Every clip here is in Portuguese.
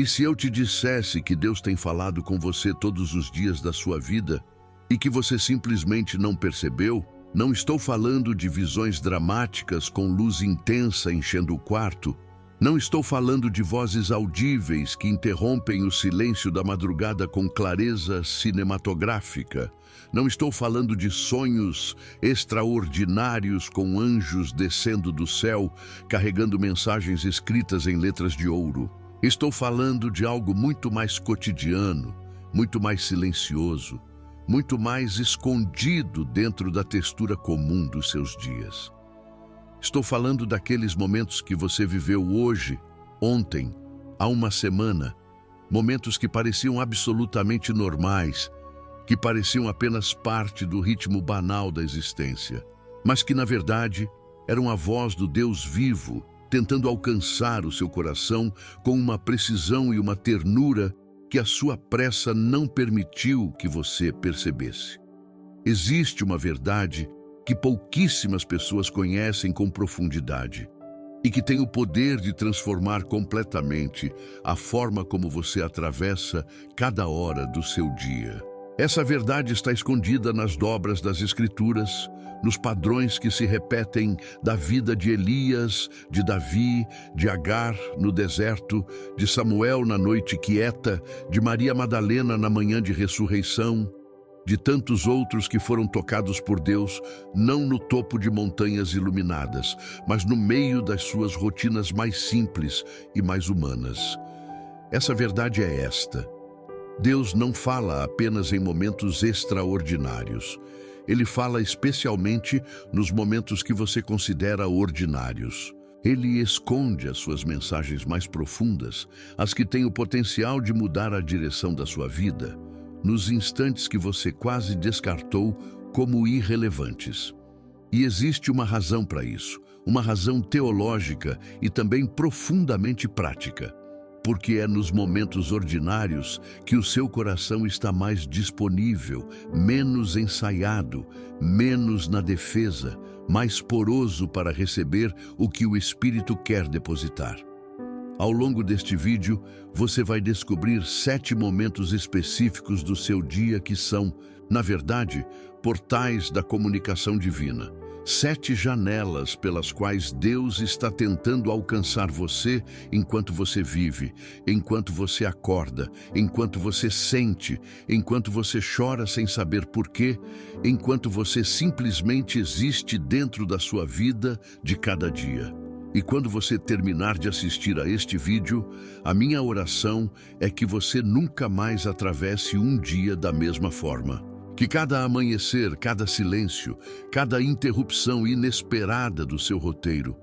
E se eu te dissesse que Deus tem falado com você todos os dias da sua vida e que você simplesmente não percebeu? Não estou falando de visões dramáticas com luz intensa enchendo o quarto. Não estou falando de vozes audíveis que interrompem o silêncio da madrugada com clareza cinematográfica. Não estou falando de sonhos extraordinários com anjos descendo do céu, carregando mensagens escritas em letras de ouro. Estou falando de algo muito mais cotidiano, muito mais silencioso, muito mais escondido dentro da textura comum dos seus dias. Estou falando daqueles momentos que você viveu hoje, ontem, há uma semana, momentos que pareciam absolutamente normais, que pareciam apenas parte do ritmo banal da existência, mas que, na verdade, eram a voz do Deus vivo, tentando alcançar o seu coração com uma precisão e uma ternura que a sua pressa não permitiu que você percebesse. Existe uma verdade que pouquíssimas pessoas conhecem com profundidade e que tem o poder de transformar completamente a forma como você atravessa cada hora do seu dia. Essa verdade está escondida nas dobras das Escrituras, nos padrões que se repetem da vida de Elias, de Davi, de Agar no deserto, de Samuel na noite quieta, de Maria Madalena na manhã de ressurreição, de tantos outros que foram tocados por Deus, não no topo de montanhas iluminadas, mas no meio das suas rotinas mais simples e mais humanas. Essa verdade é esta: Deus não fala apenas em momentos extraordinários. Ele fala especialmente nos momentos que você considera ordinários. Ele esconde as suas mensagens mais profundas, as que têm o potencial de mudar a direção da sua vida, nos instantes que você quase descartou como irrelevantes. E existe uma razão para isso, uma razão teológica e também profundamente prática. Porque é nos momentos ordinários que o seu coração está mais disponível, menos ensaiado, menos na defesa, mais poroso para receber o que o Espírito quer depositar. Ao longo deste vídeo, você vai descobrir 7 momentos específicos do seu dia que são, na verdade, portais da comunicação divina. 7 janelas pelas quais Deus está tentando alcançar você enquanto você vive, enquanto você acorda, enquanto você sente, enquanto você chora sem saber porquê, enquanto você simplesmente existe dentro da sua vida de cada dia. E quando você terminar de assistir a este vídeo, a minha oração é que você nunca mais atravesse um dia da mesma forma. Que cada amanhecer, cada silêncio, cada interrupção inesperada do seu roteiro,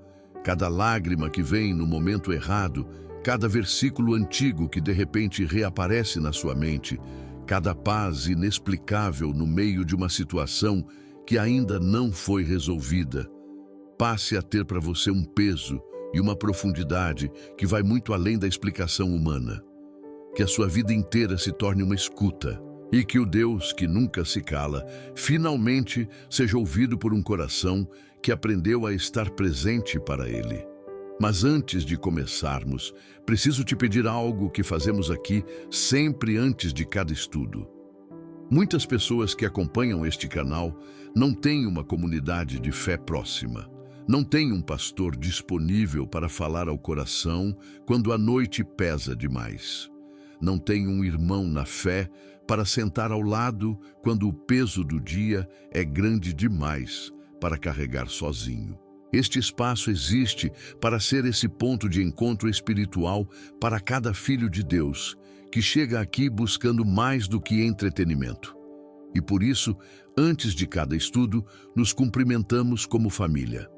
cada lágrima que vem no momento errado, cada versículo antigo que de repente reaparece na sua mente, cada paz inexplicável no meio de uma situação que ainda não foi resolvida, passe a ter para você um peso e uma profundidade que vai muito além da explicação humana. Que a sua vida inteira se torne uma escuta. E que o Deus que nunca se cala, finalmente seja ouvido por um coração que aprendeu a estar presente para Ele. Mas antes de começarmos, preciso te pedir algo que fazemos aqui sempre antes de cada estudo. Muitas pessoas que acompanham este canal não têm uma comunidade de fé próxima. Não têm um pastor disponível para falar ao coração quando a noite pesa demais. Não tem um irmão na fé para sentar ao lado quando o peso do dia é grande demais para carregar sozinho. Este espaço existe para ser esse ponto de encontro espiritual para cada filho de Deus, que chega aqui buscando mais do que entretenimento. E por isso, antes de cada estudo, nos cumprimentamos como família.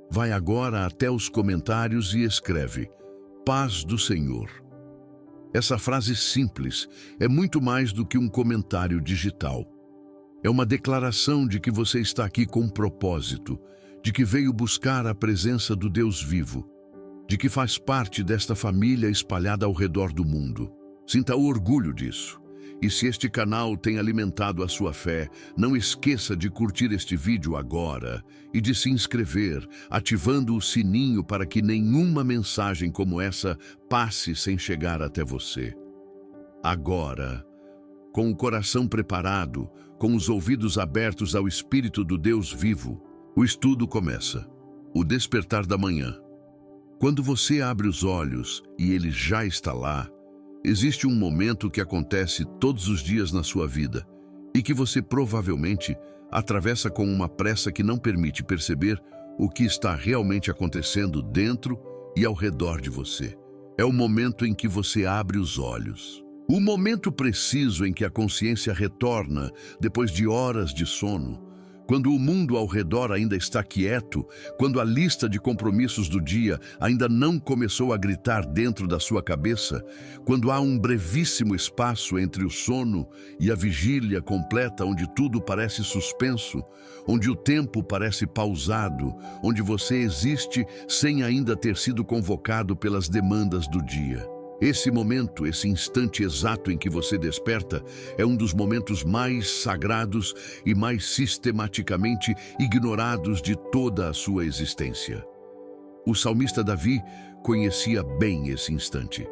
Vai agora até os comentários e escreve: Paz do Senhor. Essa frase simples é muito mais do que um comentário digital. É uma declaração de que você está aqui com um propósito, de que veio buscar a presença do Deus vivo, de que faz parte desta família espalhada ao redor do mundo. Sinta o orgulho disso. E se este canal tem alimentado a sua fé, não esqueça de curtir este vídeo agora e de se inscrever, ativando o sininho para que nenhuma mensagem como essa passe sem chegar até você. Agora, com o coração preparado, com os ouvidos abertos ao Espírito do Deus vivo, o estudo começa. O despertar da manhã. Quando você abre os olhos e ele já está lá, existe um momento que acontece todos os dias na sua vida e que você provavelmente atravessa com uma pressa que não permite perceber o que está realmente acontecendo dentro e ao redor de você. É o momento em que você abre os olhos. O momento preciso em que a consciência retorna depois de horas de sono, quando o mundo ao redor ainda está quieto, quando a lista de compromissos do dia ainda não começou a gritar dentro da sua cabeça, quando há um brevíssimo espaço entre o sono e a vigília completa onde tudo parece suspenso, onde o tempo parece pausado, onde você existe sem ainda ter sido convocado pelas demandas do dia. Esse momento, esse instante exato em que você desperta, é um dos momentos mais sagrados e mais sistematicamente ignorados de toda a sua existência. O salmista Davi conhecia bem esse instante.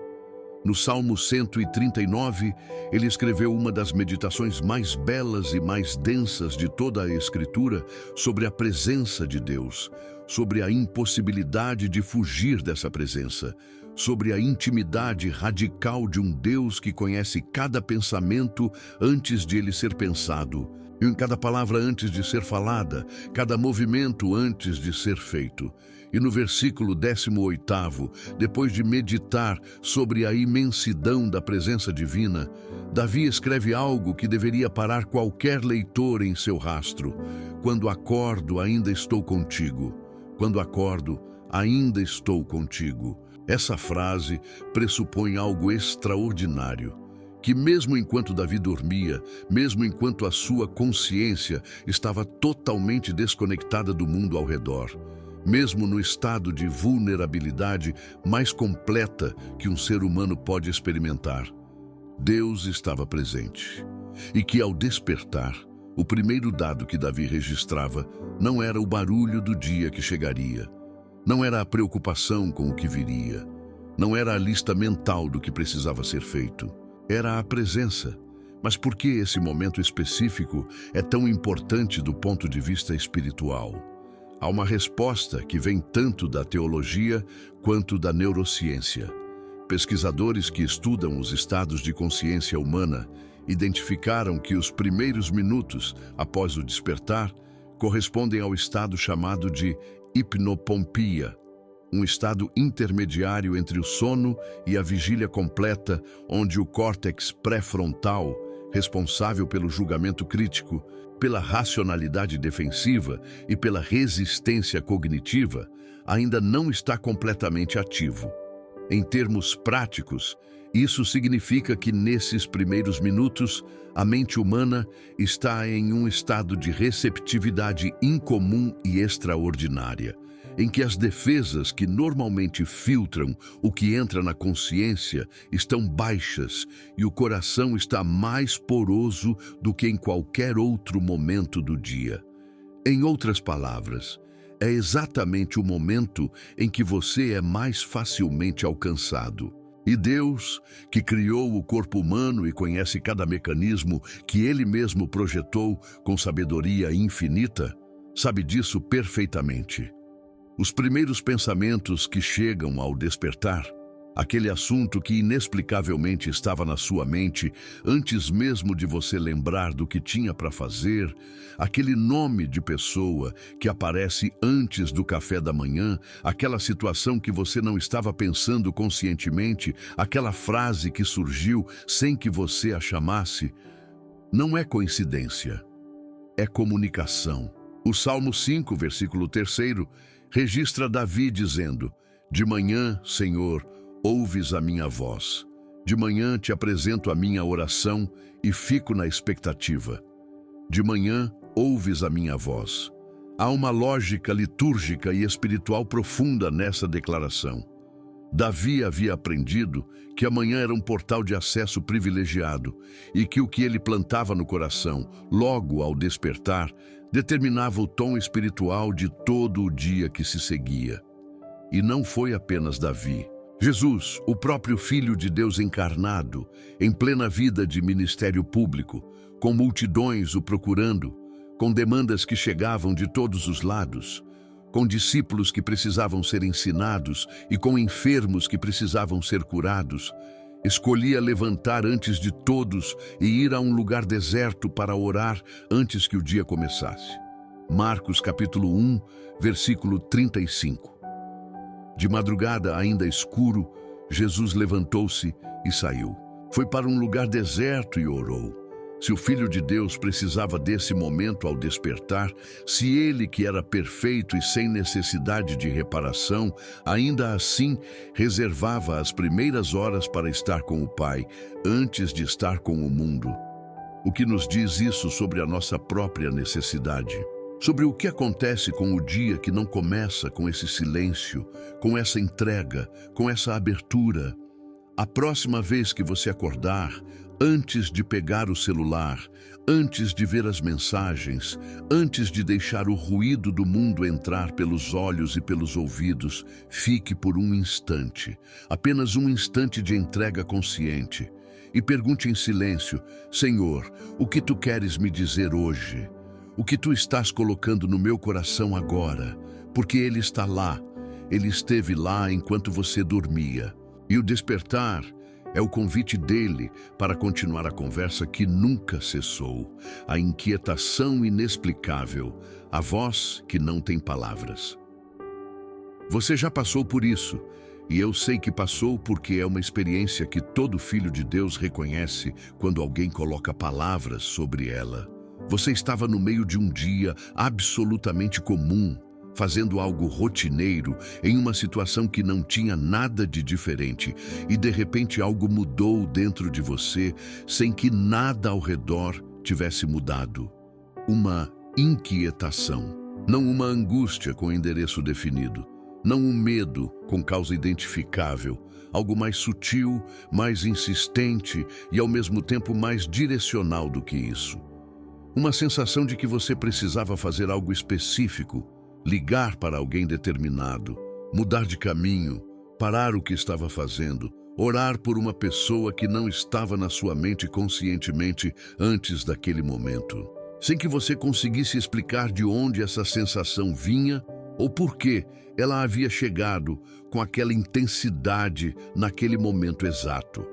No Salmo 139, ele escreveu uma das meditações mais belas e mais densas de toda a Escritura sobre a presença de Deus, sobre a impossibilidade de fugir dessa presença, sobre a intimidade radical de um Deus que conhece cada pensamento antes de ele ser pensado, e em cada palavra antes de ser falada, cada movimento antes de ser feito. E no versículo 18º, depois de meditar sobre a imensidão da presença divina, Davi escreve algo que deveria parar qualquer leitor em seu rastro. Quando acordo, ainda estou contigo. Quando acordo, ainda estou contigo. Essa frase pressupõe algo extraordinário, que mesmo enquanto Davi dormia, mesmo enquanto a sua consciência estava totalmente desconectada do mundo ao redor, mesmo no estado de vulnerabilidade mais completa que um ser humano pode experimentar, Deus estava presente. E que ao despertar, o primeiro dado que Davi registrava não era o barulho do dia que chegaria, não era a preocupação com o que viria, não era a lista mental do que precisava ser feito, era a presença. Mas por que esse momento específico é tão importante do ponto de vista espiritual? Há uma resposta que vem tanto da teologia quanto da neurociência. Pesquisadores que estudam os estados de consciência humana identificaram que os primeiros minutos após o despertar correspondem ao estado chamado de hipnopompia, um estado intermediário entre o sono e a vigília completa, onde o córtex pré-frontal, responsável pelo julgamento crítico, pela racionalidade defensiva e pela resistência cognitiva, ainda não está completamente ativo. Em termos práticos, isso significa que nesses primeiros minutos, a mente humana está em um estado de receptividade incomum e extraordinária, em que as defesas que normalmente filtram o que entra na consciência estão baixas e o coração está mais poroso do que em qualquer outro momento do dia. Em outras palavras, é exatamente o momento em que você é mais facilmente alcançado. E Deus, que criou o corpo humano e conhece cada mecanismo que Ele mesmo projetou com sabedoria infinita, sabe disso perfeitamente. Os primeiros pensamentos que chegam ao despertar, aquele assunto que inexplicavelmente estava na sua mente antes mesmo de você lembrar do que tinha para fazer, aquele nome de pessoa que aparece antes do café da manhã, aquela situação que você não estava pensando conscientemente, aquela frase que surgiu sem que você a chamasse, não é coincidência, é comunicação. O Salmo 5, versículo 3º, registra Davi dizendo: "De manhã, Senhor, ouves a minha voz. De manhã te apresento a minha oração e fico na expectativa. De manhã ouves a minha voz." Há uma lógica litúrgica e espiritual profunda nessa declaração. Davi havia aprendido que a manhã era um portal de acesso privilegiado e que o que ele plantava no coração, logo ao despertar, determinava o tom espiritual de todo o dia que se seguia. E não foi apenas Davi. Jesus, o próprio Filho de Deus encarnado, em plena vida de ministério público, com multidões o procurando, com demandas que chegavam de todos os lados, com discípulos que precisavam ser ensinados e com enfermos que precisavam ser curados, escolhia levantar antes de todos e ir a um lugar deserto para orar antes que o dia começasse. Marcos capítulo 1, versículo 35. De madrugada, ainda escuro, Jesus levantou-se e saiu. Foi para um lugar deserto e orou. Se o Filho de Deus precisava desse momento ao despertar, se ele, que era perfeito e sem necessidade de reparação, ainda assim reservava as primeiras horas para estar com o Pai, antes de estar com o mundo. O que nos diz isso sobre a nossa própria necessidade? Sobre o que acontece com o dia que não começa com esse silêncio, com essa entrega, com essa abertura? A próxima vez que você acordar, antes de pegar o celular, antes de ver as mensagens, antes de deixar o ruído do mundo entrar pelos olhos e pelos ouvidos, fique por um instante, apenas um instante de entrega consciente, e pergunte em silêncio: Senhor, o que tu queres me dizer hoje? O que tu estás colocando no meu coração agora? Porque ele está lá, ele esteve lá enquanto você dormia. E o despertar é o convite dele para continuar a conversa que nunca cessou, a inquietação inexplicável, a voz que não tem palavras. Você já passou por isso, e eu sei que passou porque é uma experiência que todo filho de Deus reconhece quando alguém coloca palavras sobre ela. Você estava no meio de um dia absolutamente comum, fazendo algo rotineiro, em uma situação que não tinha nada de diferente, e de repente algo mudou dentro de você, sem que nada ao redor tivesse mudado. Uma inquietação, não uma angústia com endereço definido, não um medo com causa identificável, algo mais sutil, mais insistente e ao mesmo tempo mais direcional do que isso. Uma sensação de que você precisava fazer algo específico, ligar para alguém determinado, mudar de caminho, parar o que estava fazendo, orar por uma pessoa que não estava na sua mente conscientemente antes daquele momento, sem que você conseguisse explicar de onde essa sensação vinha ou por que ela havia chegado com aquela intensidade naquele momento exato.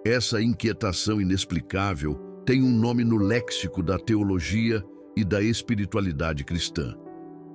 Essa inquietação inexplicável tem um nome no léxico da teologia e da espiritualidade cristã.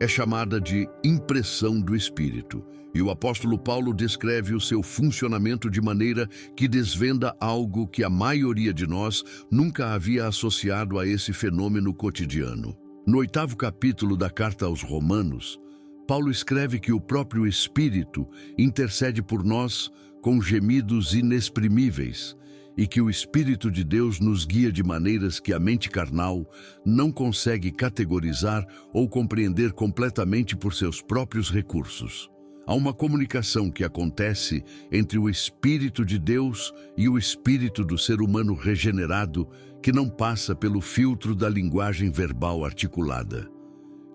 É chamada de impressão do Espírito, e o apóstolo Paulo descreve o seu funcionamento de maneira que desvenda algo que a maioria de nós nunca havia associado a esse fenômeno cotidiano. No 8º capítulo da Carta aos Romanos, Paulo escreve que o próprio Espírito intercede por nós com gemidos inexprimíveis, e que o Espírito de Deus nos guia de maneiras que a mente carnal não consegue categorizar ou compreender completamente por seus próprios recursos. Há uma comunicação que acontece entre o Espírito de Deus e o espírito do ser humano regenerado que não passa pelo filtro da linguagem verbal articulada,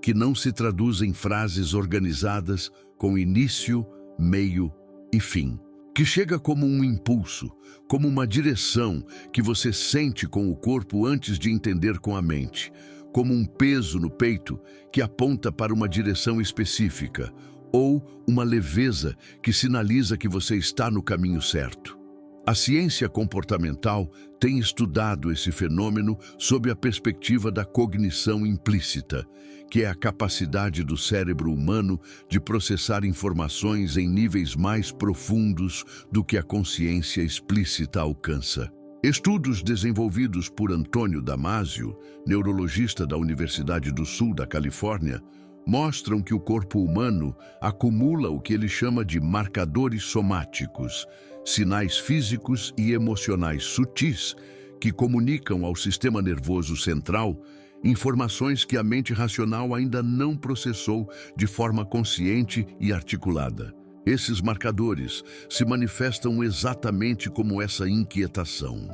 que não se traduz em frases organizadas com início, meio e fim, que chega como um impulso, como uma direção que você sente com o corpo antes de entender com a mente, como um peso no peito que aponta para uma direção específica, ou uma leveza que sinaliza que você está no caminho certo. A ciência comportamental tem estudado esse fenômeno sob a perspectiva da cognição implícita, que é a capacidade do cérebro humano de processar informações em níveis mais profundos do que a consciência explícita alcança. Estudos desenvolvidos por Antônio Damasio, neurologista da Universidade do Sul da Califórnia, mostram que o corpo humano acumula o que ele chama de marcadores somáticos, sinais físicos e emocionais sutis que comunicam ao sistema nervoso central informações que a mente racional ainda não processou de forma consciente e articulada. Esses marcadores se manifestam exatamente como essa inquietação,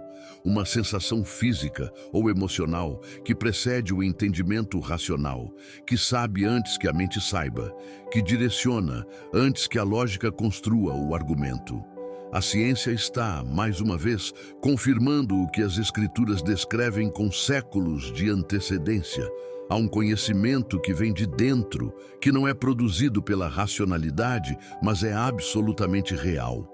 uma sensação física ou emocional que precede o entendimento racional, que sabe antes que a mente saiba, que direciona antes que a lógica construa o argumento. A ciência está, mais uma vez, confirmando o que as Escrituras descrevem com séculos de antecedência. Há um conhecimento que vem de dentro, que não é produzido pela racionalidade, mas é absolutamente real,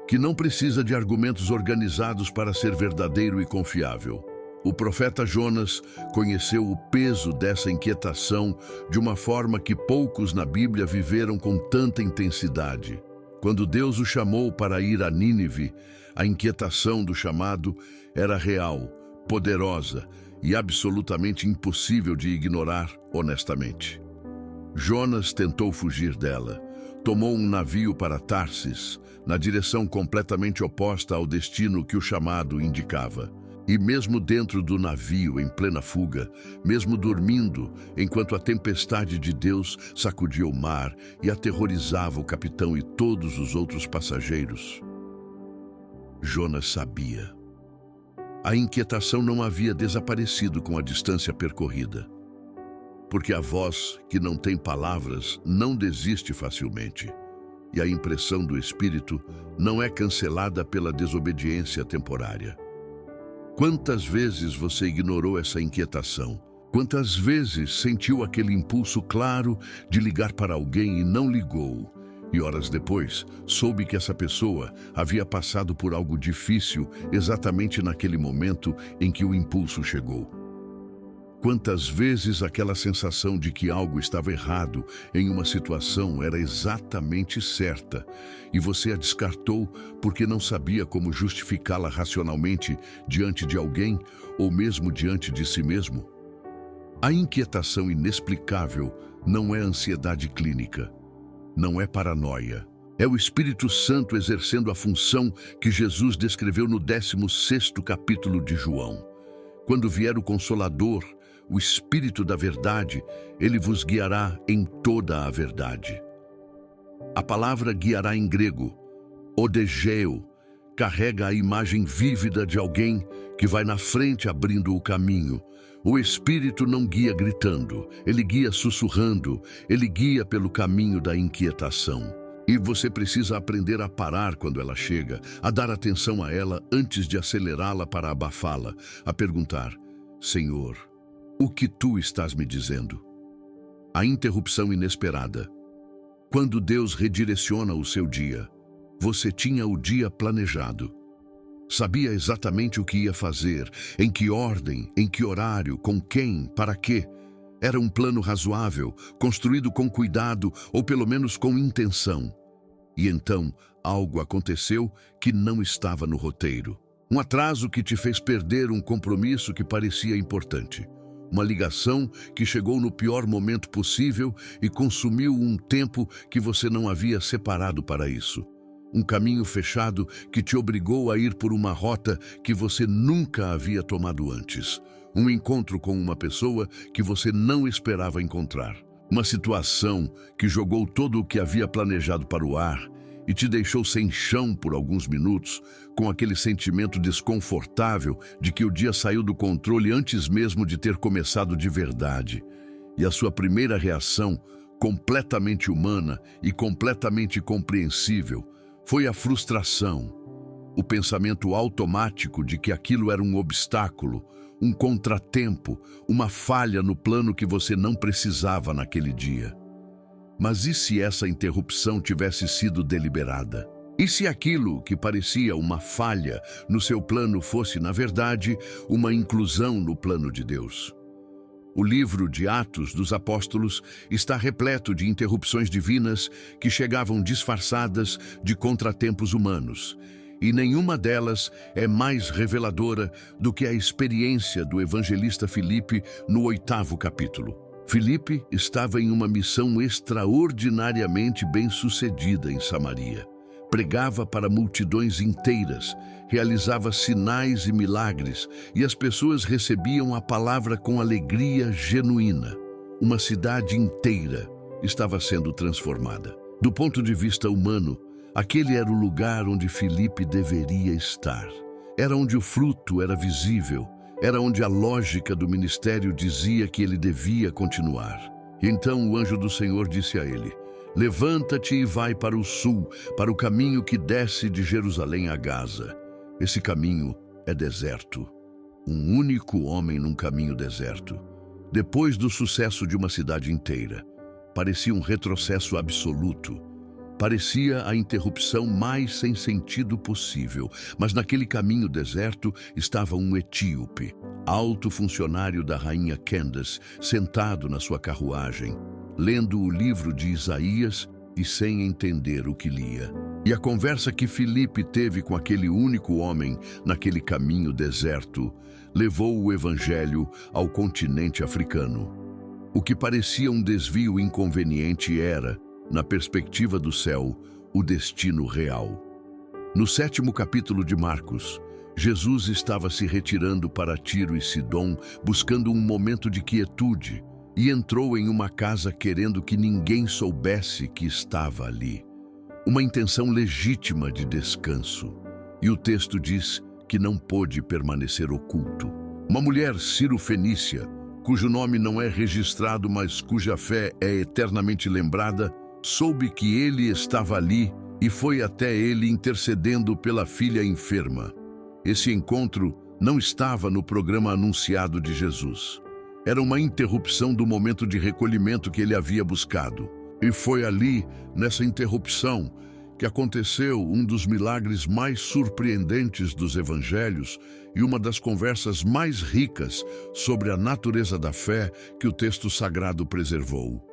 que não precisa de argumentos organizados para ser verdadeiro e confiável. O profeta Jonas conheceu o peso dessa inquietação de uma forma que poucos na Bíblia viveram com tanta intensidade. Quando Deus o chamou para ir a Nínive, a inquietação do chamado era real, poderosa e absolutamente impossível de ignorar honestamente. Jonas tentou fugir dela. Tomou um navio para Tarsis, na direção completamente oposta ao destino que o chamado indicava. E mesmo dentro do navio, em plena fuga, mesmo dormindo, enquanto a tempestade de Deus sacudia o mar e aterrorizava o capitão e todos os outros passageiros, Jonas sabia. A inquietação não havia desaparecido com a distância percorrida, porque a voz que não tem palavras não desiste facilmente, e a impressão do Espírito não é cancelada pela desobediência temporária. Quantas vezes você ignorou essa inquietação? Quantas vezes sentiu aquele impulso claro de ligar para alguém e não ligou? E horas depois, soube que essa pessoa havia passado por algo difícil exatamente naquele momento em que o impulso chegou. Quantas vezes aquela sensação de que algo estava errado em uma situação era exatamente certa e você a descartou porque não sabia como justificá-la racionalmente diante de alguém ou mesmo diante de si mesmo? A inquietação inexplicável não é ansiedade clínica, não é paranoia. É o Espírito Santo exercendo a função que Jesus descreveu no 16º capítulo de João. Quando vier o Consolador, o Espírito da Verdade, ele vos guiará em toda a verdade. A palavra guiará em grego, odegeo, carrega a imagem vívida de alguém que vai na frente abrindo o caminho. O Espírito não guia gritando, ele guia sussurrando, ele guia pelo caminho da inquietação. E você precisa aprender a parar quando ela chega, a dar atenção a ela antes de acelerá-la para abafá-la, a perguntar: Senhor, o que tu estás me dizendo? A interrupção inesperada. Quando Deus redireciona o seu dia, você tinha o dia planejado. Sabia exatamente o que ia fazer, em que ordem, em que horário, com quem, para quê. Era um plano razoável, construído com cuidado ou pelo menos com intenção. E então, algo aconteceu que não estava no roteiro. Um atraso que te fez perder um compromisso que parecia importante. Uma ligação que chegou no pior momento possível e consumiu um tempo que você não havia separado para isso. Um caminho fechado que te obrigou a ir por uma rota que você nunca havia tomado antes. Um encontro com uma pessoa que você não esperava encontrar. Uma situação que jogou todo o que havia planejado para o ar e te deixou sem chão por alguns minutos, com aquele sentimento desconfortável de que o dia saiu do controle antes mesmo de ter começado de verdade. E a sua primeira reação, completamente humana e completamente compreensível, foi a frustração, o pensamento automático de que aquilo era um obstáculo, um contratempo, uma falha no plano que você não precisava naquele dia. Mas e se essa interrupção tivesse sido deliberada? E se aquilo que parecia uma falha no seu plano fosse, na verdade, uma inclusão no plano de Deus? O livro de Atos dos Apóstolos está repleto de interrupções divinas que chegavam disfarçadas de contratempos humanos, e nenhuma delas é mais reveladora do que a experiência do evangelista Filipe no 8º capítulo. Filipe estava em uma missão extraordinariamente bem-sucedida em Samaria. Pregava para multidões inteiras, realizava sinais e milagres, e as pessoas recebiam a palavra com alegria genuína. Uma cidade inteira estava sendo transformada. Do ponto de vista humano, aquele era o lugar onde Filipe deveria estar. Era onde o fruto era visível, era onde a lógica do ministério dizia que ele devia continuar. E então o anjo do Senhor disse a ele: levanta-te e vai para o sul, para o caminho que desce de Jerusalém a Gaza. Esse caminho é deserto. Um único homem num caminho deserto. Depois do sucesso de uma cidade inteira, parecia um retrocesso absoluto. Parecia a interrupção mais sem sentido possível, mas naquele caminho deserto estava um etíope, alto funcionário da rainha Candace, sentado na sua carruagem, lendo o livro de Isaías e sem entender o que lia. E a conversa que Filipe teve com aquele único homem naquele caminho deserto levou o evangelho ao continente africano. O que parecia um desvio inconveniente era, na perspectiva do céu, o destino real. No 7º capítulo de Marcos, Jesus estava se retirando para Tiro e Sidom, buscando um momento de quietude, e entrou em uma casa querendo que ninguém soubesse que estava ali. Uma intenção legítima de descanso. E o texto diz que não pôde permanecer oculto. Uma mulher cirofenícia, cujo nome não é registrado, mas cuja fé é eternamente lembrada, soube que ele estava ali e foi até ele intercedendo pela filha enferma. Esse encontro não estava no programa anunciado de Jesus. Era uma interrupção do momento de recolhimento que ele havia buscado. E foi ali, nessa interrupção, que aconteceu um dos milagres mais surpreendentes dos evangelhos e uma das conversas mais ricas sobre a natureza da fé que o texto sagrado preservou.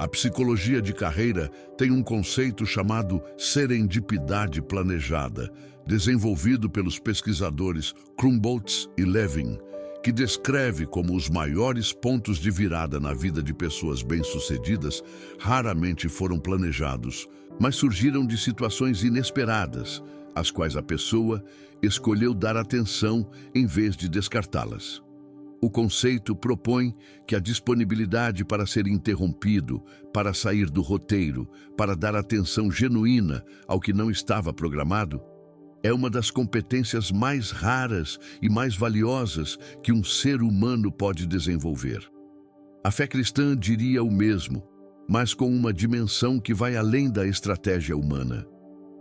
A psicologia de carreira tem um conceito chamado serendipidade planejada, desenvolvido pelos pesquisadores Krumboltz e Levin, que descreve como os maiores pontos de virada na vida de pessoas bem-sucedidas raramente foram planejados, mas surgiram de situações inesperadas, às quais a pessoa escolheu dar atenção em vez de descartá-las. O conceito propõe que a disponibilidade para ser interrompido, para sair do roteiro, para dar atenção genuína ao que não estava programado, é uma das competências mais raras e mais valiosas que um ser humano pode desenvolver. A fé cristã diria o mesmo, mas com uma dimensão que vai além da estratégia humana.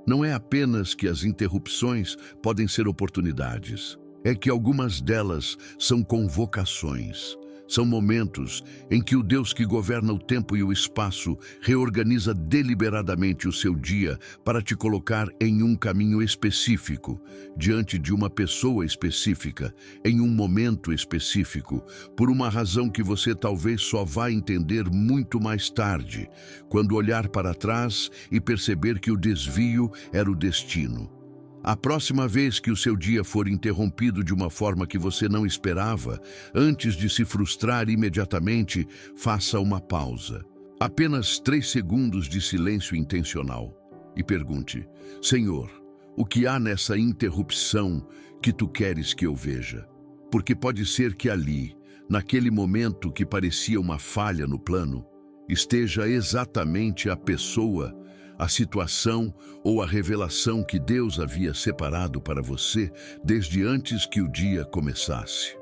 Não é apenas que as interrupções podem ser oportunidades. É que algumas delas são convocações. São momentos em que o Deus que governa o tempo e o espaço reorganiza deliberadamente o seu dia para te colocar em um caminho específico, diante de uma pessoa específica, em um momento específico, por uma razão que você talvez só vá entender muito mais tarde, quando olhar para trás e perceber que o desvio era o destino. A próxima vez que o seu dia for interrompido de uma forma que você não esperava, antes de se frustrar imediatamente, faça uma pausa. Apenas 3 segundos de silêncio intencional. E pergunte: Senhor, o que há nessa interrupção que tu queres que eu veja? Porque pode ser que ali, naquele momento que parecia uma falha no plano, esteja exatamente a pessoa, a situação ou a revelação que Deus havia separado para você desde antes que o dia começasse.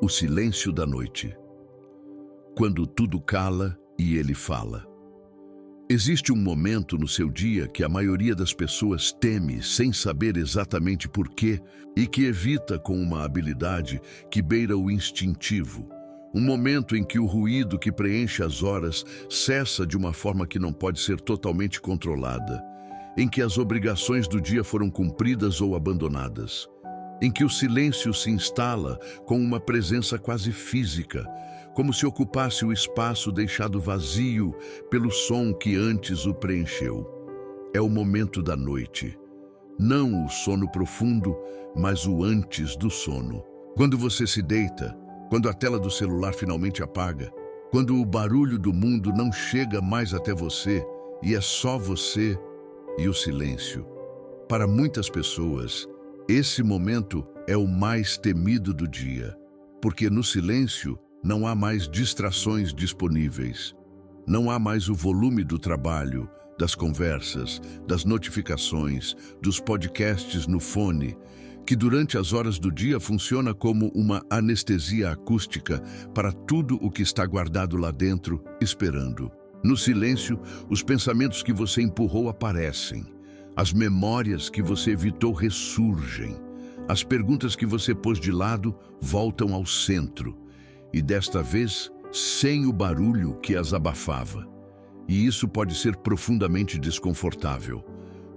O silêncio da noite. Quando tudo cala e ele fala. Existe um momento no seu dia que a maioria das pessoas teme sem saber exatamente por quê e que evita com uma habilidade que beira o instintivo. Um momento em que o ruído que preenche as horas cessa de uma forma que não pode ser totalmente controlada, em que as obrigações do dia foram cumpridas ou abandonadas, em que o silêncio se instala com uma presença quase física, como se ocupasse o espaço deixado vazio pelo som que antes o preencheu. É o momento da noite. Não o sono profundo, mas o antes do sono. Quando você se deita, quando a tela do celular finalmente apaga, quando o barulho do mundo não chega mais até você e é só você e o silêncio. Para muitas pessoas, esse momento é o mais temido do dia, porque no silêncio não há mais distrações disponíveis, não há mais o volume do trabalho, das conversas, das notificações, dos podcasts no fone, que durante as horas do dia funciona como uma anestesia acústica para tudo o que está guardado lá dentro, esperando. No silêncio, os pensamentos que você empurrou aparecem. As memórias que você evitou ressurgem. As perguntas que você pôs de lado voltam ao centro. E desta vez, sem o barulho que as abafava. E isso pode ser profundamente desconfortável.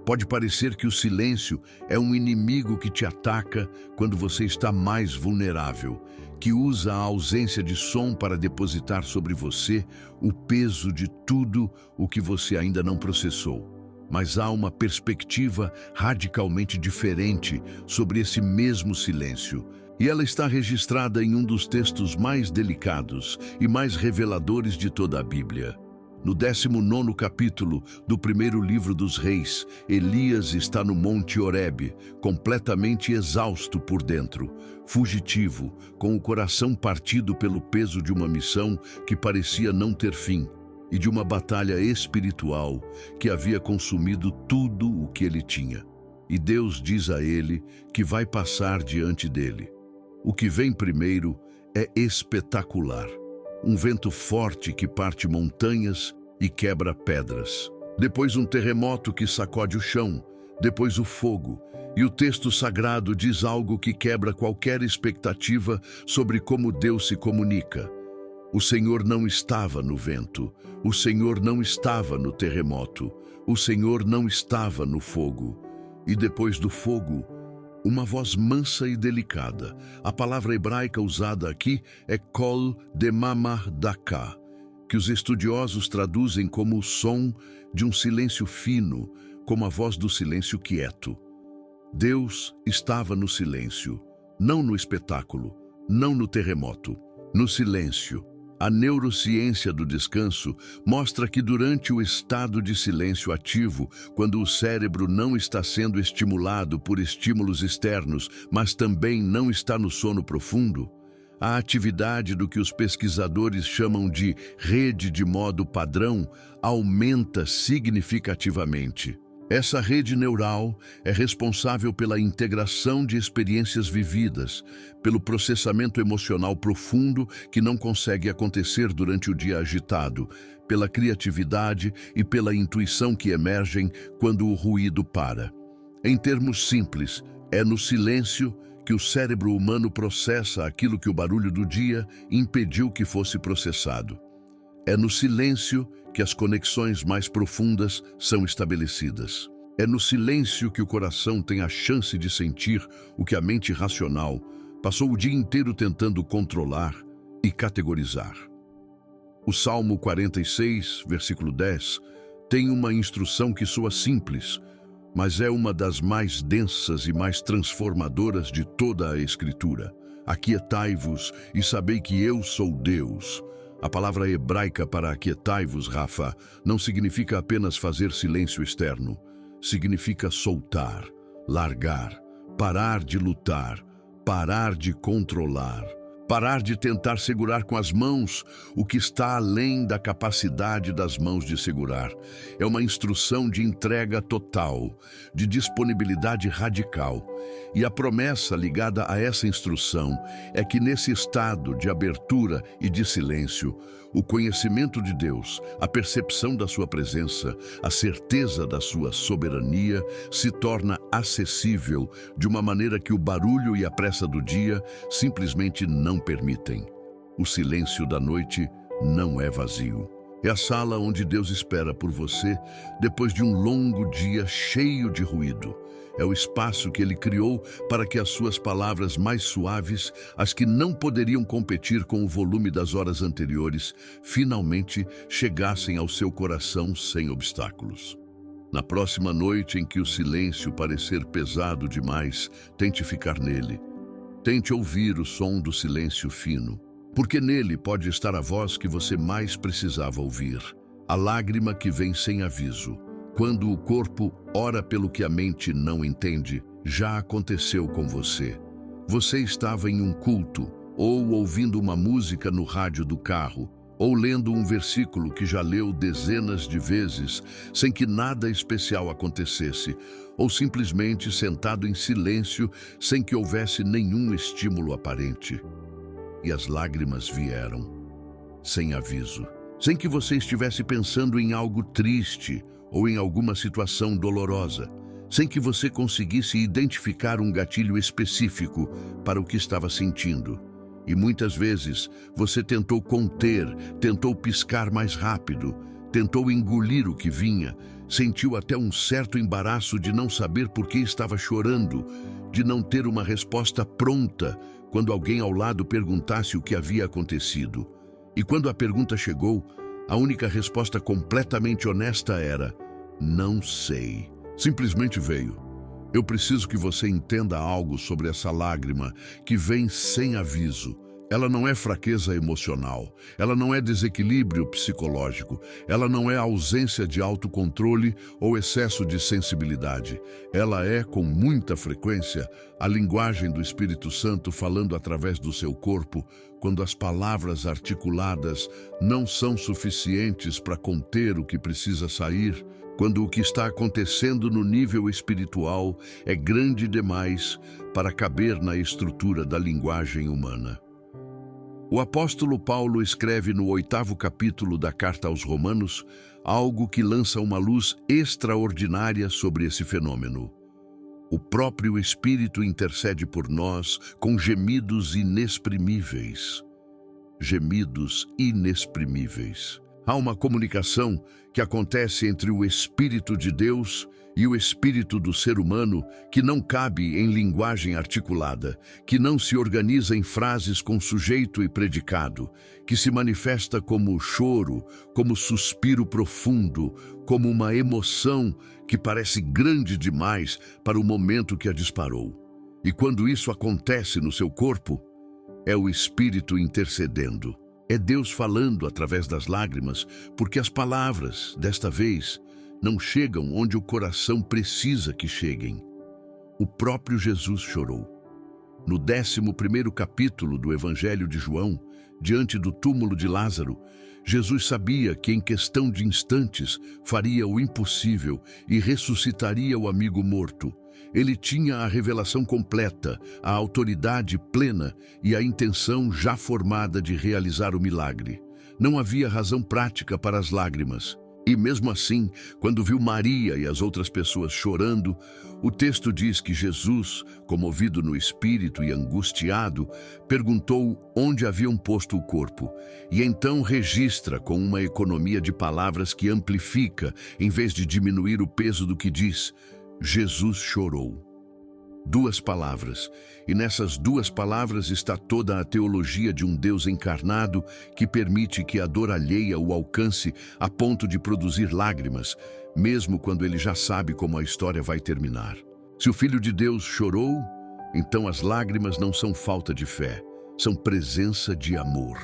Pode parecer que o silêncio é um inimigo que te ataca quando você está mais vulnerável, que usa a ausência de som para depositar sobre você o peso de tudo o que você ainda não processou. Mas há uma perspectiva radicalmente diferente sobre esse mesmo silêncio, e ela está registrada em um dos textos mais delicados e mais reveladores de toda a Bíblia. No 19º capítulo do primeiro livro dos Reis, Elias está no Monte Horebe, completamente exausto por dentro, fugitivo, com o coração partido pelo peso de uma missão que parecia não ter fim, e de uma batalha espiritual que havia consumido tudo o que ele tinha. E Deus diz a ele que vai passar diante dele. O que vem primeiro é espetacular. Um vento forte que parte montanhas e quebra pedras. Depois um terremoto que sacode o chão. Depois o fogo. E o texto sagrado diz algo que quebra qualquer expectativa sobre como Deus se comunica. O Senhor não estava no vento. O Senhor não estava no terremoto. O Senhor não estava no fogo. E depois do fogo, uma voz mansa e delicada. A palavra hebraica usada aqui é kol demamah daka, que os estudiosos traduzem como o som de um silêncio fino, como a voz do silêncio quieto. Deus estava no silêncio, não no espetáculo, não no terremoto, no silêncio. A neurociência do descanso mostra que durante o estado de silêncio ativo, quando o cérebro não está sendo estimulado por estímulos externos, mas também não está no sono profundo, a atividade do que os pesquisadores chamam de rede de modo padrão aumenta significativamente. Essa rede neural é responsável pela integração de experiências vividas, pelo processamento emocional profundo que não consegue acontecer durante o dia agitado, pela criatividade e pela intuição que emergem quando o ruído para. Em termos simples, é no silêncio que o cérebro humano processa aquilo que o barulho do dia impediu que fosse processado. É no silêncio que as conexões mais profundas são estabelecidas. É no silêncio que o coração tem a chance de sentir o que a mente racional passou o dia inteiro tentando controlar e categorizar. O Salmo 46, versículo 10, tem uma instrução que soa simples, mas é uma das mais densas e mais transformadoras de toda a Escritura. Aquietai-vos e sabei que eu sou Deus. A palavra hebraica para aquietai-vos, Rafa, não significa apenas fazer silêncio externo. Significa soltar, largar, parar de lutar, parar de controlar, parar de tentar segurar com as mãos o que está além da capacidade das mãos de segurar. É uma instrução de entrega total, de disponibilidade radical. E a promessa ligada a essa instrução é que nesse estado de abertura e de silêncio, o conhecimento de Deus, a percepção da sua presença, a certeza da sua soberania se torna acessível de uma maneira que o barulho e a pressa do dia simplesmente não permitem. O silêncio da noite não é vazio. É a sala onde Deus espera por você depois de um longo dia cheio de ruído. É o espaço que Ele criou para que as suas palavras mais suaves, as que não poderiam competir com o volume das horas anteriores, finalmente chegassem ao seu coração sem obstáculos. Na próxima noite em que o silêncio parecer pesado demais, tente ficar nele. Tente ouvir o som do silêncio fino, porque nele pode estar a voz que você mais precisava ouvir, a lágrima que vem sem aviso. Quando o corpo ora pelo que a mente não entende, já aconteceu com você. Você estava em um culto ou ouvindo uma música no rádio do carro, ou lendo um versículo que já leu dezenas de vezes, sem que nada especial acontecesse, ou simplesmente sentado em silêncio, sem que houvesse nenhum estímulo aparente. E as lágrimas vieram, sem aviso, sem que você estivesse pensando em algo triste ou em alguma situação dolorosa, sem que você conseguisse identificar um gatilho específico para o que estava sentindo. E muitas vezes você tentou conter, tentou piscar mais rápido, tentou engolir o que vinha, sentiu até um certo embaraço de não saber por que estava chorando, de não ter uma resposta pronta quando alguém ao lado perguntasse o que havia acontecido. E quando a pergunta chegou, a única resposta completamente honesta era: não sei. Simplesmente veio. Eu preciso que você entenda algo sobre essa lágrima que vem sem aviso. Ela não é fraqueza emocional, ela não é desequilíbrio psicológico, ela não é ausência de autocontrole ou excesso de sensibilidade. Ela é, com muita frequência, a linguagem do Espírito Santo falando através do seu corpo, quando as palavras articuladas não são suficientes para conter o que precisa sair, quando o que está acontecendo no nível espiritual é grande demais para caber na estrutura da linguagem humana. O apóstolo Paulo escreve no 8º capítulo da Carta aos Romanos algo que lança uma luz extraordinária sobre esse fenômeno. O próprio Espírito intercede por nós com gemidos inexprimíveis. Gemidos inexprimíveis. Há uma comunicação que acontece entre o Espírito de Deus e o espírito do ser humano que não cabe em linguagem articulada, que não se organiza em frases com sujeito e predicado, que se manifesta como choro, como suspiro profundo, como uma emoção que parece grande demais para o momento que a disparou. E quando isso acontece no seu corpo, é o Espírito intercedendo. É Deus falando através das lágrimas, porque as palavras, desta vez, não chegam onde o coração precisa que cheguem. O próprio Jesus chorou. No 11º capítulo do Evangelho de João, diante do túmulo de Lázaro, Jesus sabia que em questão de instantes faria o impossível e ressuscitaria o amigo morto. Ele tinha a revelação completa, a autoridade plena e a intenção já formada de realizar o milagre. Não havia razão prática para as lágrimas. E mesmo assim, quando viu Maria e as outras pessoas chorando, o texto diz que Jesus, comovido no espírito e angustiado, perguntou onde haviam posto o corpo, e então registra com uma economia de palavras que amplifica, em vez de diminuir o peso do que diz: Jesus chorou. 2 palavras, e nessas 2 palavras está toda a teologia de um Deus encarnado que permite que a dor alheia o alcance a ponto de produzir lágrimas, mesmo quando ele já sabe como a história vai terminar. Se o Filho de Deus chorou, então as lágrimas não são falta de fé, são presença de amor.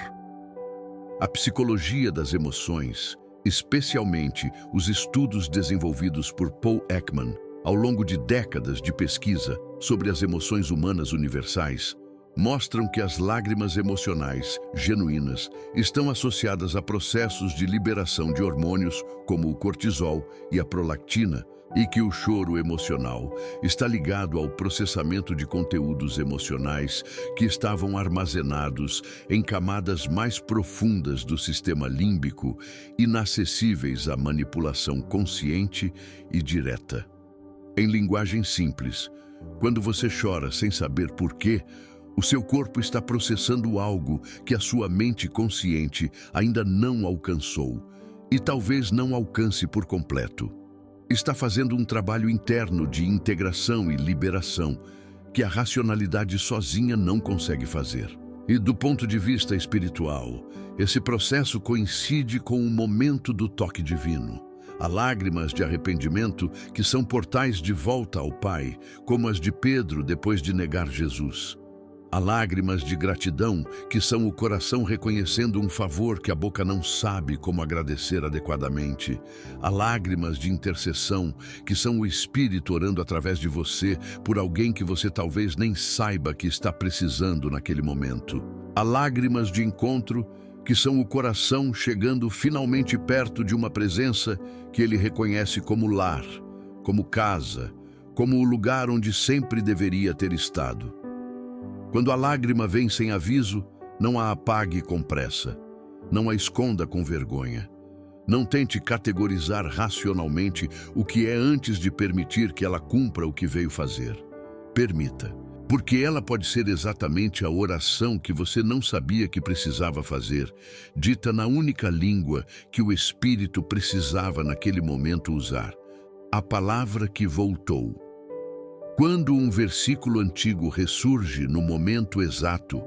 A psicologia das emoções, especialmente os estudos desenvolvidos por Paul Ekman, ao longo de décadas de pesquisa sobre as emoções humanas universais, mostram que as lágrimas emocionais genuínas estão associadas a processos de liberação de hormônios como o cortisol e a prolactina, e que o choro emocional está ligado ao processamento de conteúdos emocionais que estavam armazenados em camadas mais profundas do sistema límbico, inacessíveis à manipulação consciente e direta. Em linguagem simples, quando você chora sem saber por quê, o seu corpo está processando algo que a sua mente consciente ainda não alcançou e talvez não alcance por completo. Está fazendo um trabalho interno de integração e liberação que a racionalidade sozinha não consegue fazer. E do ponto de vista espiritual, esse processo coincide com o momento do toque divino. Há lágrimas de arrependimento que são portais de volta ao Pai, como as de Pedro depois de negar Jesus. Há lágrimas de gratidão que são o coração reconhecendo um favor que a boca não sabe como agradecer adequadamente. Há lágrimas de intercessão que são o Espírito orando através de você por alguém que você talvez nem saiba que está precisando naquele momento. Há lágrimas de encontro que são o coração chegando finalmente perto de uma presença que ele reconhece como lar, como casa, como o lugar onde sempre deveria ter estado. Quando a lágrima vem sem aviso, não a apague com pressa, não a esconda com vergonha. Não tente categorizar racionalmente o que é antes de permitir que ela cumpra o que veio fazer. Permita, porque ela pode ser exatamente a oração que você não sabia que precisava fazer, dita na única língua que o Espírito precisava naquele momento usar, a palavra que voltou. Quando um versículo antigo ressurge no momento exato,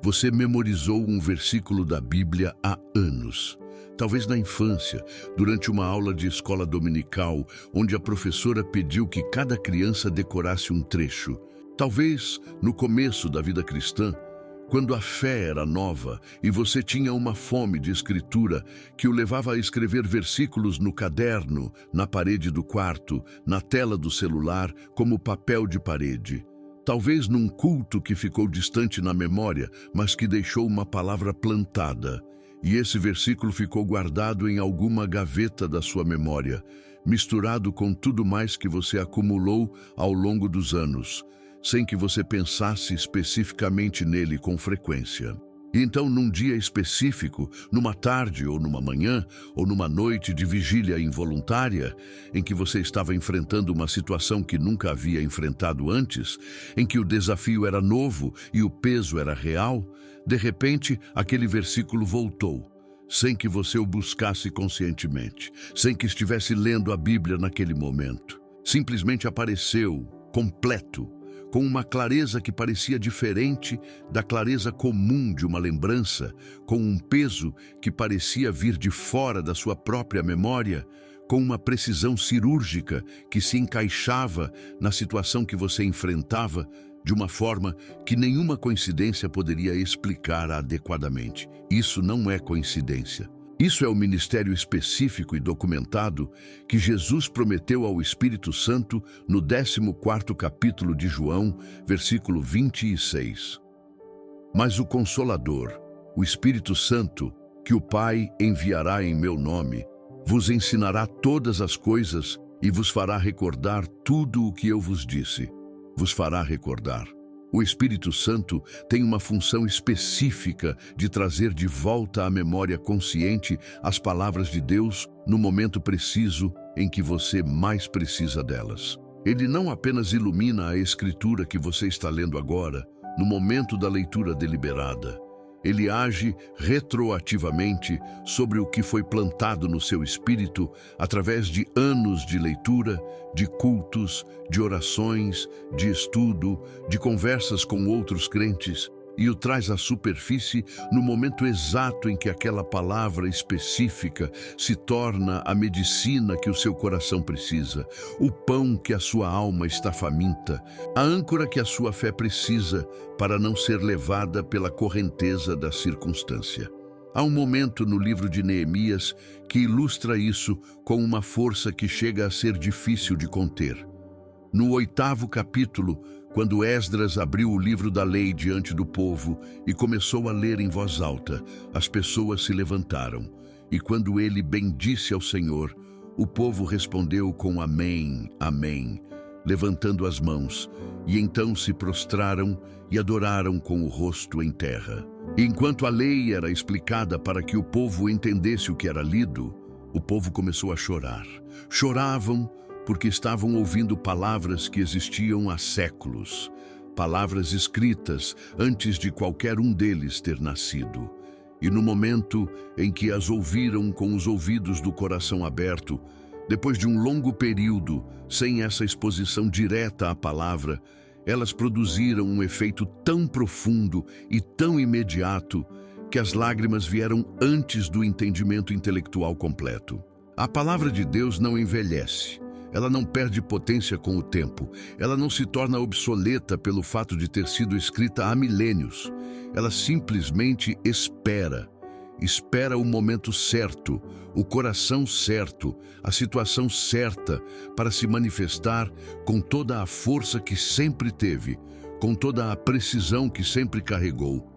você memorizou um versículo da Bíblia há anos. Talvez na infância, durante uma aula de escola dominical, onde a professora pediu que cada criança decorasse um trecho. Talvez no começo da vida cristã, quando a fé era nova e você tinha uma fome de escritura que o levava a escrever versículos no caderno, na parede do quarto, na tela do celular, como papel de parede. Talvez num culto que ficou distante na memória, mas que deixou uma palavra plantada. E esse versículo ficou guardado em alguma gaveta da sua memória, misturado com tudo mais que você acumulou ao longo dos anos, sem que você pensasse especificamente nele com frequência. E então, num dia específico, numa tarde ou numa manhã, ou numa noite de vigília involuntária, em que você estava enfrentando uma situação que nunca havia enfrentado antes, em que o desafio era novo e o peso era real, de repente, aquele versículo voltou, sem que você o buscasse conscientemente, sem que estivesse lendo a Bíblia naquele momento. Simplesmente apareceu, completo, com uma clareza que parecia diferente da clareza comum de uma lembrança, com um peso que parecia vir de fora da sua própria memória, com uma precisão cirúrgica que se encaixava na situação que você enfrentava de uma forma que nenhuma coincidência poderia explicar adequadamente. Isso não é coincidência. Isso é o ministério específico e documentado que Jesus prometeu ao Espírito Santo no 14º capítulo de João, versículo 26. Mas o Consolador, o Espírito Santo, que o Pai enviará em meu nome, vos ensinará todas as coisas e vos fará recordar tudo o que eu vos disse. Vos fará recordar. O Espírito Santo tem uma função específica de trazer de volta à memória consciente as palavras de Deus no momento preciso em que você mais precisa delas. Ele não apenas ilumina a escritura que você está lendo agora, no momento da leitura deliberada. Ele age retroativamente sobre o que foi plantado no seu espírito através de anos de leitura, de cultos, de orações, de estudo, de conversas com outros crentes, e o traz à superfície no momento exato em que aquela palavra específica se torna a medicina que o seu coração precisa, o pão que a sua alma está faminta, a âncora que a sua fé precisa para não ser levada pela correnteza da circunstância. Há um momento no livro de Neemias que ilustra isso com uma força que chega a ser difícil de conter. No 8º capítulo, quando Esdras abriu o livro da lei diante do povo e começou a ler em voz alta, as pessoas se levantaram. E quando ele bendisse ao Senhor, o povo respondeu com amém, amém, levantando as mãos, e então se prostraram e adoraram com o rosto em terra. E enquanto a lei era explicada para que o povo entendesse o que era lido, o povo começou a chorar. Choravam porque estavam ouvindo palavras que existiam há séculos, palavras escritas antes de qualquer um deles ter nascido. E no momento em que as ouviram com os ouvidos do coração aberto, depois de um longo período sem essa exposição direta à palavra, elas produziram um efeito tão profundo e tão imediato que as lágrimas vieram antes do entendimento intelectual completo. A palavra de Deus não envelhece. Ela não perde potência com o tempo. Ela não se torna obsoleta pelo fato de ter sido escrita há milênios. Ela simplesmente espera. Espera o momento certo, o coração certo, a situação certa para se manifestar com toda a força que sempre teve, com toda a precisão que sempre carregou.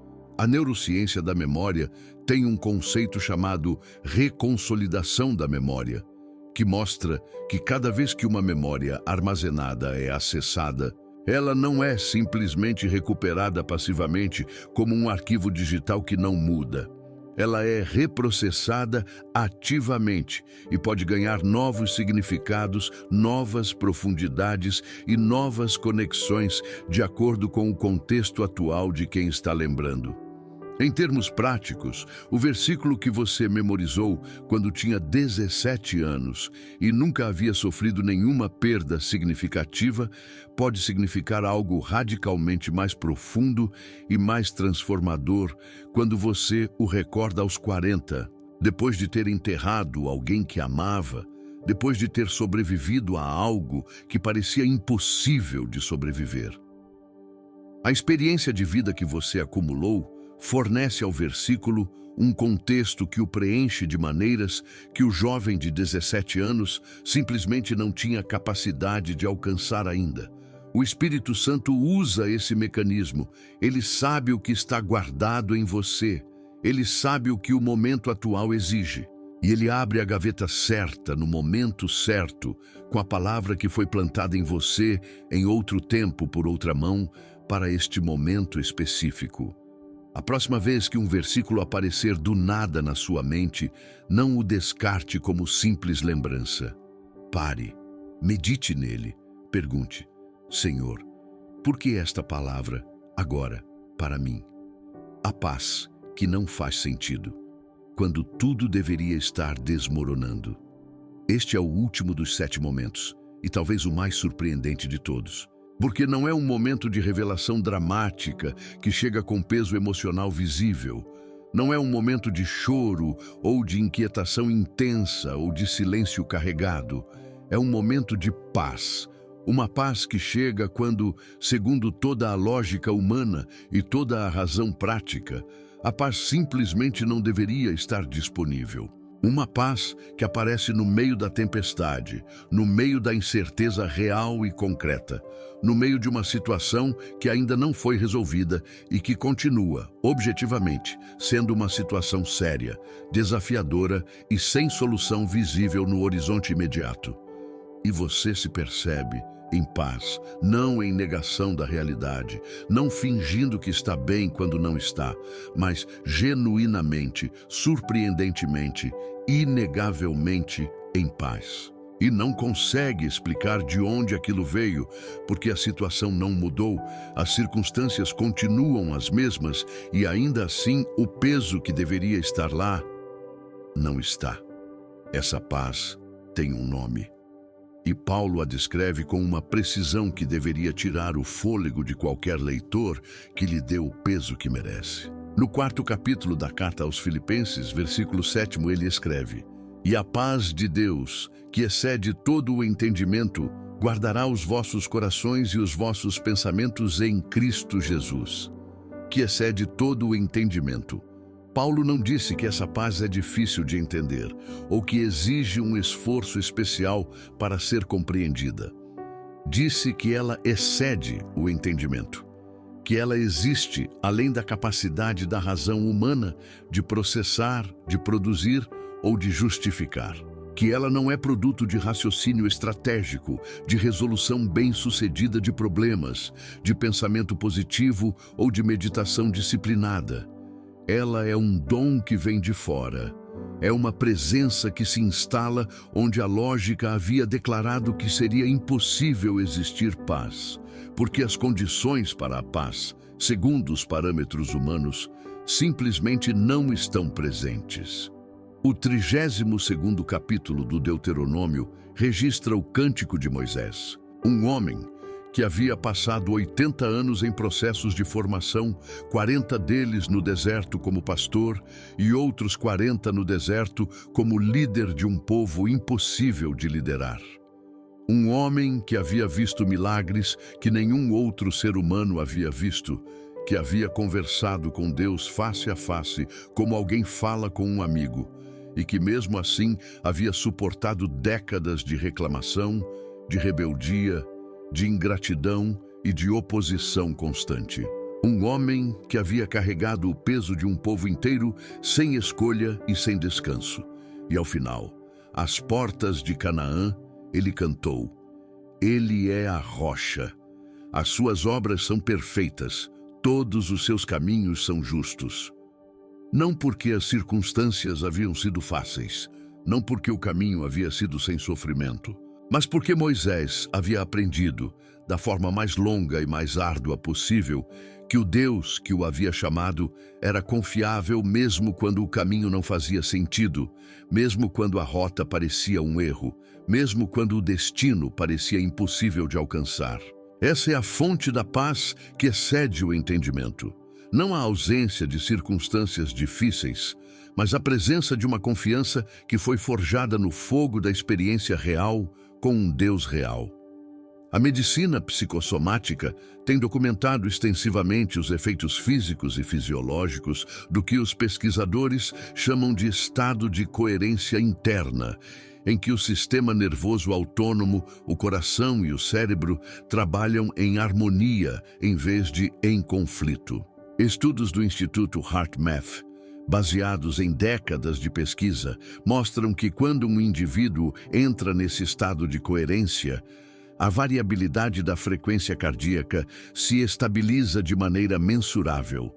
A neurociência da memória tem um conceito chamado reconsolidação da memória, que mostra que cada vez que uma memória armazenada é acessada, ela não é simplesmente recuperada passivamente como um arquivo digital que não muda. Ela é reprocessada ativamente e pode ganhar novos significados, novas profundidades e novas conexões de acordo com o contexto atual de quem está lembrando. Em termos práticos, o versículo que você memorizou quando tinha 17 anos e nunca havia sofrido nenhuma perda significativa pode significar algo radicalmente mais profundo e mais transformador quando você o recorda aos 40, depois de ter enterrado alguém que amava, depois de ter sobrevivido a algo que parecia impossível de sobreviver. A experiência de vida que você acumulou fornece ao versículo um contexto que o preenche de maneiras que o jovem de 17 anos simplesmente não tinha capacidade de alcançar ainda. O Espírito Santo usa esse mecanismo. Ele sabe o que está guardado em você. Ele sabe o que o momento atual exige. E ele abre a gaveta certa, no momento certo, com a palavra que foi plantada em você, em outro tempo, por outra mão, para este momento específico. A próxima vez que um versículo aparecer do nada na sua mente, não o descarte como simples lembrança. Pare, medite nele, pergunte: Senhor, por que esta palavra, agora, para mim? A paz que não faz sentido, quando tudo deveria estar desmoronando. Este é o último dos 7 momentos, e talvez o mais surpreendente de todos. Porque não é um momento de revelação dramática que chega com peso emocional visível. Não é um momento de choro ou de inquietação intensa ou de silêncio carregado. É um momento de paz. Uma paz que chega quando, segundo toda a lógica humana e toda a razão prática, a paz simplesmente não deveria estar disponível. Uma paz que aparece no meio da tempestade, no meio da incerteza real e concreta, no meio de uma situação que ainda não foi resolvida e que continua, objetivamente, sendo uma situação séria, desafiadora e sem solução visível no horizonte imediato. E você se percebe em paz, não em negação da realidade, não fingindo que está bem quando não está, mas genuinamente, surpreendentemente, inegavelmente em paz. E não consegue explicar de onde aquilo veio, porque a situação não mudou, as circunstâncias continuam as mesmas e ainda assim o peso que deveria estar lá não está. Essa paz tem um nome. E Paulo a descreve com uma precisão que deveria tirar o fôlego de qualquer leitor que lhe dê o peso que merece. No 4º capítulo da carta aos Filipenses, versículo 7, ele escreve: E a paz de Deus, que excede todo o entendimento, guardará os vossos corações e os vossos pensamentos em Cristo Jesus. Que excede todo o entendimento. Paulo não disse que essa paz é difícil de entender ou que exige um esforço especial para ser compreendida. Disse que ela excede o entendimento, que ela existe além da capacidade da razão humana de processar, de produzir ou de justificar. Que ela não é produto de raciocínio estratégico, de resolução bem-sucedida de problemas, de pensamento positivo ou de meditação disciplinada. Ela é um dom que vem de fora. É uma presença que se instala onde a lógica havia declarado que seria impossível existir paz, porque as condições para a paz, segundo os parâmetros humanos, simplesmente não estão presentes. O 32º capítulo do Deuteronômio registra o Cântico de Moisés, um homem que havia passado 80 anos em processos de formação, 40 deles no deserto como pastor e outros 40 no deserto como líder de um povo impossível de liderar. Um homem que havia visto milagres que nenhum outro ser humano havia visto, que havia conversado com Deus face a face, como alguém fala com um amigo, e que mesmo assim havia suportado décadas de reclamação, de rebeldia, de ingratidão e de oposição constante. Um homem que havia carregado o peso de um povo inteiro sem escolha e sem descanso. E ao final, às portas de Canaã, ele cantou: Ele é a rocha. As suas obras são perfeitas, todos os seus caminhos são justos. Não porque as circunstâncias haviam sido fáceis, não porque o caminho havia sido sem sofrimento, mas porque Moisés havia aprendido, da forma mais longa e mais árdua possível, que o Deus que o havia chamado era confiável mesmo quando o caminho não fazia sentido, mesmo quando a rota parecia um erro, mesmo quando o destino parecia impossível de alcançar. Essa é a fonte da paz que excede o entendimento. Não a ausência de circunstâncias difíceis, mas a presença de uma confiança que foi forjada no fogo da experiência real com um Deus real. A medicina psicossomática tem documentado extensivamente os efeitos físicos e fisiológicos do que os pesquisadores chamam de estado de coerência interna, em que o sistema nervoso autônomo, o coração e o cérebro trabalham em harmonia em vez de em conflito. Estudos do Instituto HeartMath, baseados em décadas de pesquisa, mostram que quando um indivíduo entra nesse estado de coerência, a variabilidade da frequência cardíaca se estabiliza de maneira mensurável.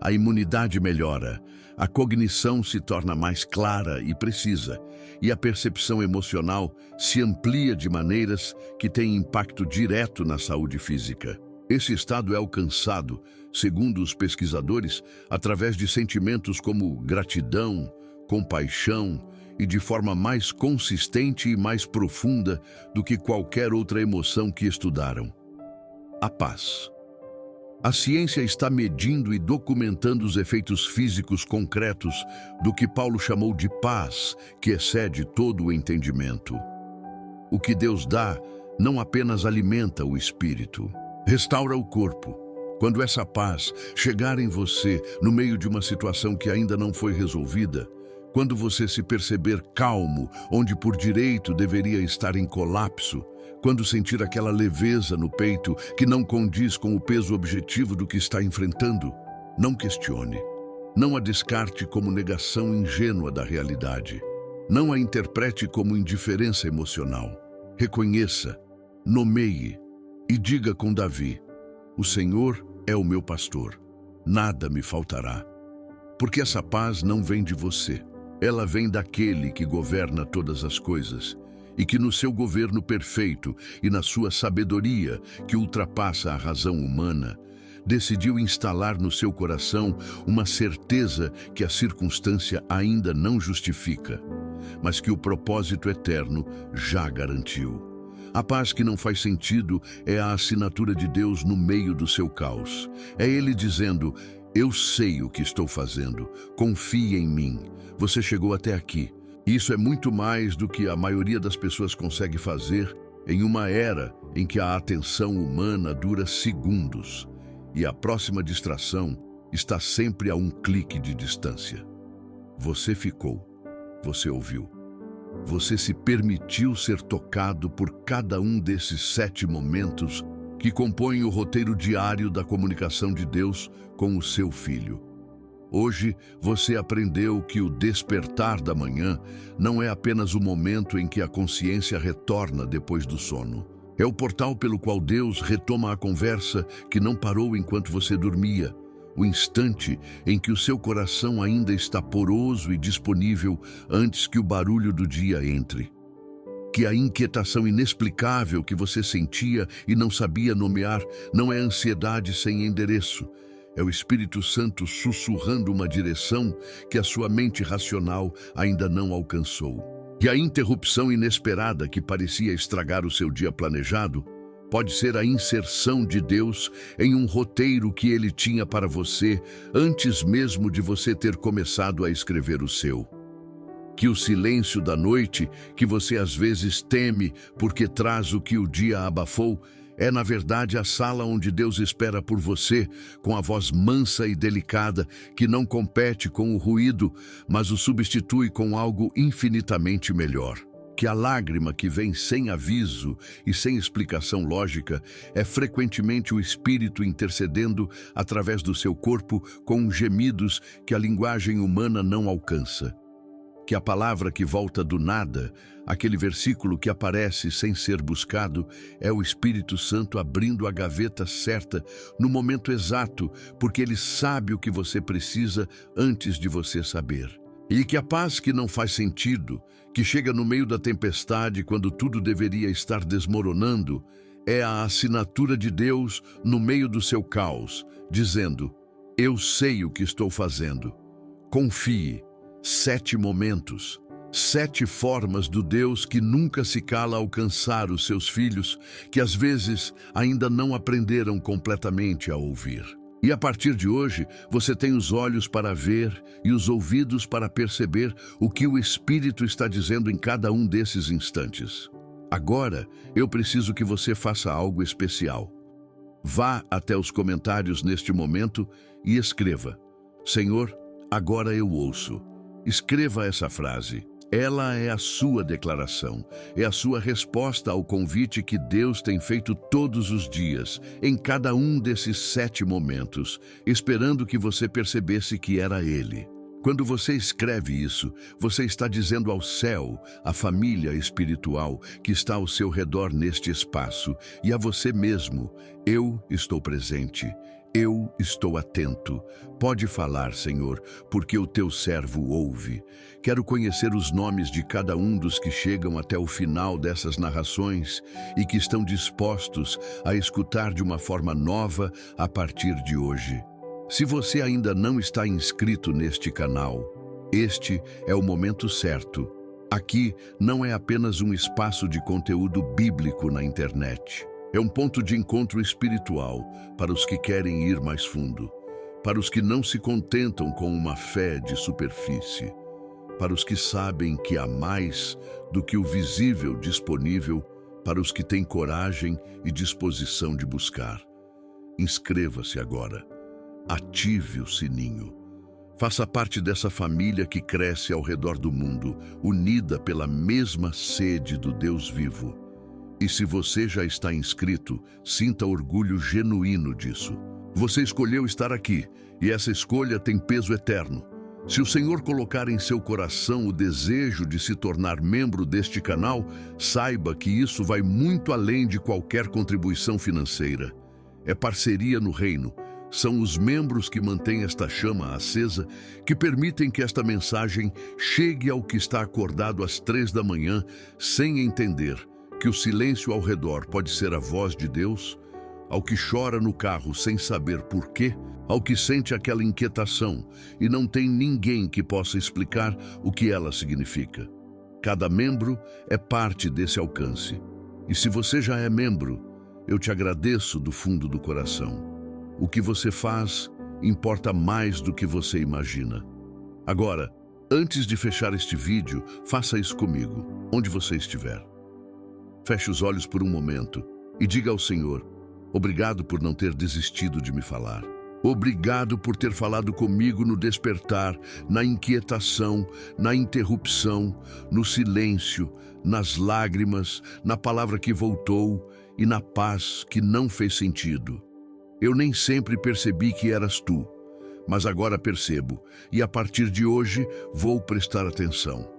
A imunidade melhora, a cognição se torna mais clara e precisa, e a percepção emocional se amplia de maneiras que têm impacto direto na saúde física. Esse estado é alcançado, segundo os pesquisadores, através de sentimentos como gratidão, compaixão e de forma mais consistente e mais profunda do que qualquer outra emoção que estudaram. A paz. A ciência está medindo e documentando os efeitos físicos concretos do que Paulo chamou de paz, que excede todo o entendimento. O que Deus dá não apenas alimenta o espírito, restaura o corpo. Quando essa paz chegar em você no meio de uma situação que ainda não foi resolvida, quando você se perceber calmo, onde por direito deveria estar em colapso, quando sentir aquela leveza no peito que não condiz com o peso objetivo do que está enfrentando, não questione. Não a descarte como negação ingênua da realidade. Não a interprete como indiferença emocional. Reconheça, nomeie e diga com Davi: o Senhor é o meu pastor, nada me faltará. Porque essa paz não vem de você. Ela vem daquele que governa todas as coisas e que no seu governo perfeito e na sua sabedoria, que ultrapassa a razão humana, decidiu instalar no seu coração uma certeza que a circunstância ainda não justifica, mas que o propósito eterno já garantiu. A paz que não faz sentido é a assinatura de Deus no meio do seu caos. É Ele dizendo: eu sei o que estou fazendo, confie em mim. Você chegou até aqui. Isso é muito mais do que a maioria das pessoas consegue fazer em uma era em que a atenção humana dura segundos e a próxima distração está sempre a um clique de distância. Você ficou, você ouviu, você se permitiu ser tocado por cada um desses 7 momentos que compõem o roteiro diário da comunicação de Deus com o seu Filho. Hoje, você aprendeu que o despertar da manhã não é apenas o momento em que a consciência retorna depois do sono. É o portal pelo qual Deus retoma a conversa que não parou enquanto você dormia, o instante em que o seu coração ainda está poroso e disponível antes que o barulho do dia entre. Que a inquietação inexplicável que você sentia e não sabia nomear não é ansiedade sem endereço. É o Espírito Santo sussurrando uma direção que a sua mente racional ainda não alcançou. E a interrupção inesperada que parecia estragar o seu dia planejado pode ser a inserção de Deus em um roteiro que Ele tinha para você antes mesmo de você ter começado a escrever o seu. Que o silêncio da noite, que você às vezes teme porque traz o que o dia abafou, é na verdade a sala onde Deus espera por você, com a voz mansa e delicada que não compete com o ruído, mas o substitui com algo infinitamente melhor. que a lágrima que vem sem aviso e sem explicação lógica é frequentemente o espírito intercedendo através do seu corpo com gemidos que a linguagem humana não alcança. Que a palavra que volta do nada, aquele versículo que aparece sem ser buscado, é o Espírito Santo abrindo a gaveta certa no momento exato, porque ele sabe o que você precisa antes de você saber. E que a paz que não faz sentido, que chega no meio da tempestade quando tudo deveria estar desmoronando, é a assinatura de Deus no meio do seu caos, dizendo: eu sei o que estou fazendo. Confie. 7 momentos, 7 formas do Deus que nunca se cala a alcançar os seus filhos, que às vezes ainda não aprenderam completamente a ouvir. E a partir de hoje, você tem os olhos para ver e os ouvidos para perceber o que o Espírito está dizendo em cada um desses instantes. Agora, eu preciso que você faça algo especial. Vá até os comentários neste momento e escreva: Senhor, agora eu ouço. Escreva essa frase. Ela é a sua declaração, é a sua resposta ao convite que Deus tem feito todos os dias, em cada um desses 7 momentos, esperando que você percebesse que era Ele. Quando você escreve isso, você está dizendo ao céu, à família espiritual que está ao seu redor neste espaço, e a você mesmo: eu estou presente. Eu estou atento. Pode falar, Senhor, porque o teu servo ouve. Quero conhecer os nomes de cada um dos que chegam até o final dessas narrações e que estão dispostos a escutar de uma forma nova a partir de hoje. Se você ainda não está inscrito neste canal, este é o momento certo. Aqui não é apenas um espaço de conteúdo bíblico na internet. É um ponto de encontro espiritual para os que querem ir mais fundo, para os que não se contentam com uma fé de superfície, para os que sabem que há mais do que o visível disponível, para os que têm coragem e disposição de buscar. Inscreva-se agora. Ative o sininho. Faça parte dessa família que cresce ao redor do mundo, unida pela mesma sede do Deus vivo. E se você já está inscrito, sinta orgulho genuíno disso. Você escolheu estar aqui, e essa escolha tem peso eterno. Se o Senhor colocar em seu coração o desejo de se tornar membro deste canal, saiba que isso vai muito além de qualquer contribuição financeira. É parceria no reino. São os membros que mantêm esta chama acesa, que permitem que esta mensagem chegue ao que está acordado às 3 da manhã, sem entender que o silêncio ao redor pode ser a voz de Deus, ao que chora no carro sem saber por quê, ao que sente aquela inquietação e não tem ninguém que possa explicar o que ela significa. Cada membro é parte desse alcance. E se você já é membro, eu te agradeço do fundo do coração. O que você faz importa mais do que você imagina. Agora, antes de fechar este vídeo, faça isso comigo, onde você estiver. Feche os olhos por um momento e diga ao Senhor: obrigado por não ter desistido de me falar. Obrigado por ter falado comigo no despertar, na inquietação, na interrupção, no silêncio, nas lágrimas, na palavra que voltou e na paz que não fez sentido. Eu nem sempre percebi que eras tu, mas agora percebo, e a partir de hoje vou prestar atenção.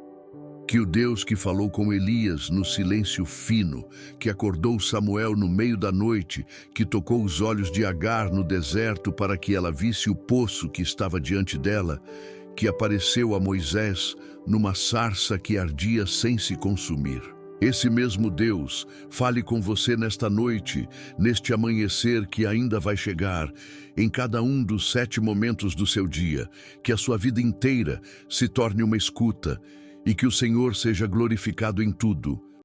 Que o Deus que falou com Elias no silêncio fino, que acordou Samuel no meio da noite, que tocou os olhos de Agar no deserto para que ela visse o poço que estava diante dela, que apareceu a Moisés numa sarça que ardia sem se consumir. Esse mesmo Deus fale com você nesta noite, neste amanhecer que ainda vai chegar, em cada um dos 7 momentos do seu dia, que a sua vida inteira se torne uma escuta, e que o Senhor seja glorificado em tudo,